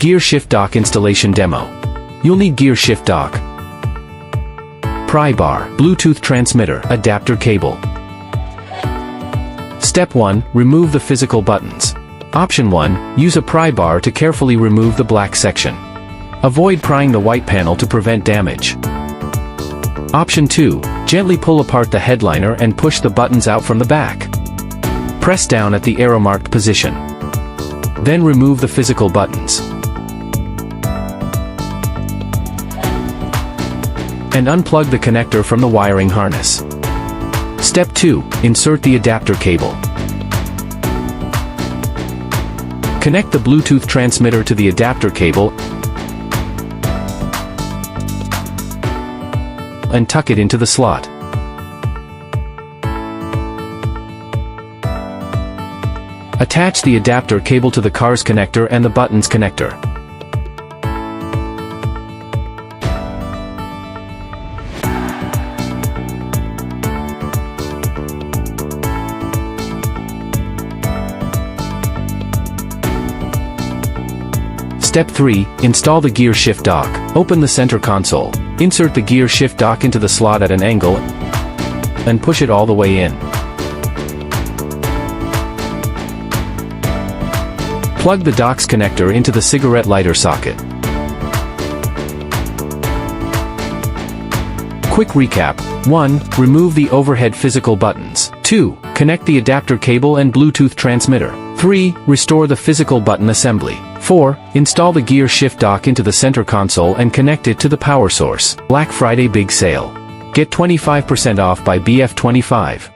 Gear shift dock installation demo. You'll need gear shift dock, pry bar, Bluetooth transmitter, adapter cable. Step 1. Remove the physical buttons. Option 1. Use a pry bar to carefully remove the black section. Avoid prying the white panel to prevent damage. Option 2. Gently pull apart the headliner and push the buttons out from the back. Press down at the arrow-marked position. Then remove the physical buttons. And unplug the connector from the wiring harness. Step 2. Insert the adapter cable. Connect the Bluetooth transmitter to the adapter cable and tuck it into the slot. Attach the adapter cable to the car's connector and the buttons connector. Step 3. Install the gear shift dock. Open the center console. Insert the gear shift dock into the slot at an angle and push it all the way in. Plug the dock's connector into the cigarette lighter socket. Quick recap. 1. Remove the overhead physical buttons. 2. Connect the adapter cable and Bluetooth transmitter. 3. Restore the physical button assembly. 4. Install the gear shift dock into the center console and connect it to the power source. Black Friday Big Sale. Get 25% off by BF25.